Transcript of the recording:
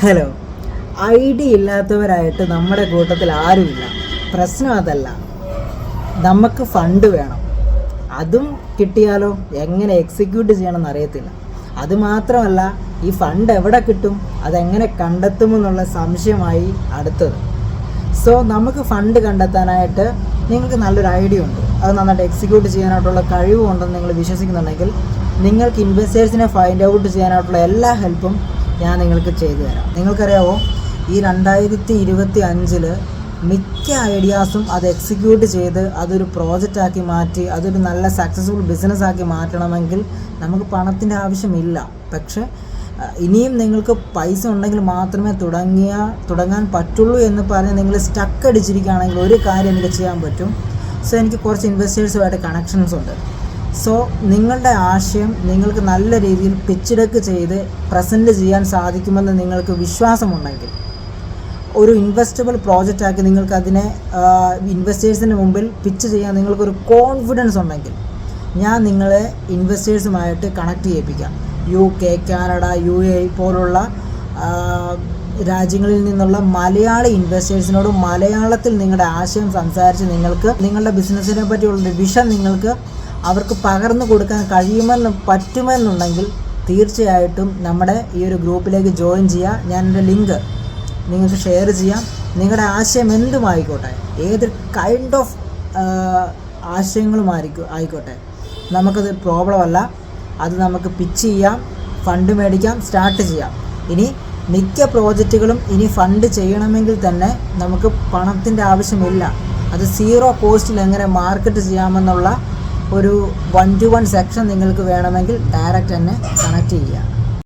Hello, idea ഇല്ലാത്തവരായിട്ട് നമ്മുടെ കൂട്ടത്തിൽ ആരുമില്ല. പ്രശ്നം അതല്ല, നമുക്ക് ഫണ്ട് വേണം. അതും കിട്ടിയാലോ എങ്ങനെ എക്സിക്യൂട്ട് ചെയ്യണമെന്ന് അറിയത്തില്ല. അതുമാത്രമല്ല, ഈ ഫണ്ട് എവിടെ കിട്ടും, അതെങ്ങനെ കണ്ടെത്തുമെന്നുള്ള സംശയമായി അടുത്തത്. സോ നമുക്ക് ഫണ്ട് കണ്ടെത്താനായിട്ട് നിങ്ങൾക്ക് നല്ലൊരു ഐഡിയ ഉണ്ട്, അത് നന്നായിട്ട് എക്സിക്യൂട്ട് ചെയ്യാനായിട്ടുള്ള കഴിവുണ്ടെന്ന് നിങ്ങൾ വിശ്വസിക്കുന്നുണ്ടെങ്കിൽ നിങ്ങൾക്ക് ഇൻവെസ്റ്റേഴ്സിനെ ഫൈൻഡ് ഔട്ട് ചെയ്യാനായിട്ടുള്ള എല്ലാ ഹെൽപ്പും ഞാൻ നിങ്ങൾക്ക് ചെയ്തു തരാം. നിങ്ങൾക്കറിയാമോ, ഈ 2025 മിക്ക ഐഡിയാസും അത് എക്സിക്യൂട്ട് ചെയ്ത് അതൊരു പ്രോജക്റ്റാക്കി മാറ്റി അതൊരു നല്ല സക്സസ്ഫുൾ ബിസിനസ്സാക്കി മാറ്റണമെങ്കിൽ നമുക്ക് പണത്തിൻ്റെ ആവശ്യമില്ല. പക്ഷേ ഇനിയും നിങ്ങൾക്ക് പൈസ ഉണ്ടെങ്കിൽ മാത്രമേ തുടങ്ങാൻ പറ്റുള്ളൂ എന്ന് പറഞ്ഞ് നിങ്ങൾ സ്റ്റക്ക് അടിച്ചിരിക്കുകയാണെങ്കിൽ ഒരു കാര്യം എനിക്ക് ചെയ്യാൻ പറ്റും. സോ എനിക്ക് കുറച്ച് ഇൻവെസ്റ്റേഴ്സുമായിട്ട് കണക്ഷൻസ് ഉണ്ട്. സോ നിങ്ങളുടെ ആശയം നിങ്ങൾക്ക് നല്ല രീതിയിൽ പിച്ച് ഡെക്ക് ചെയ്ത് പ്രസൻറ്റ് ചെയ്യാൻ സാധിക്കുമെന്ന് നിങ്ങൾക്ക് വിശ്വാസമുണ്ടെങ്കിൽ, ഒരു ഇൻവെസ്റ്റബിൾ പ്രോജക്റ്റാക്കി നിങ്ങൾക്കതിനെ ഇൻവെസ്റ്റേഴ്സിന് മുമ്പിൽ പിച്ച് ചെയ്യാൻ നിങ്ങൾക്കൊരു കോൺഫിഡൻസ് ഉണ്ടെങ്കിൽ ഞാൻ നിങ്ങളെ ഇൻവെസ്റ്റേഴ്സുമായിട്ട് കണക്ട് ചെയ്യിപ്പിക്കാം. UK, കാനഡ, UAE പോലുള്ള രാജ്യങ്ങളിൽ നിന്നുള്ള മലയാളി ഇൻവെസ്റ്റേഴ്സിനോട് മലയാളത്തിൽ നിങ്ങളുടെ ആശയം സംസാരിച്ച് നിങ്ങൾക്ക് നിങ്ങളുടെ ബിസിനസ്സിനെ പറ്റിയുള്ളൊരു വിഷൻ നിങ്ങൾക്ക് അവർക്ക് പകർന്നു കൊടുക്കാൻ പറ്റുമെന്നുണ്ടെങ്കിൽ തീർച്ചയായിട്ടും നമ്മുടെ ഈ ഒരു ഗ്രൂപ്പിലേക്ക് ജോയിൻ ചെയ്യുക. ഞാൻ എൻ്റെ ലിങ്ക് നിങ്ങൾക്ക് ഷെയർ ചെയ്യാം. നിങ്ങളുടെ ആശയം എന്തുമായിക്കോട്ടെ, ഏത് കൈൻഡ് ഓഫ് ആശയങ്ങളുമായിക്കോട്ടെ, നമുക്കത് പ്രോബ്ലം അല്ല. അത് നമുക്ക് പിച്ച് ചെയ്യാം, ഫണ്ട് മേടിക്കാം, സ്റ്റാർട്ട് ചെയ്യാം. ഇനി മിക്ക പ്രോജക്റ്റുകളും ഇനി ഫണ്ട് ചെയ്യണമെങ്കിൽ തന്നെ നമുക്ക് പണത്തിൻ്റെ ആവശ്യമില്ല. അത് 0 കോസ്റ്റിൽ എങ്ങനെ മാർക്കറ്റ് ചെയ്യാമെന്നുള്ള ഒരു 1-to-1 സെക്ഷൻ നിങ്ങൾക്ക് വേണമെങ്കിൽ ഡയറക്റ്റ് തന്നെ കണക്ട് ചെയ്യുക.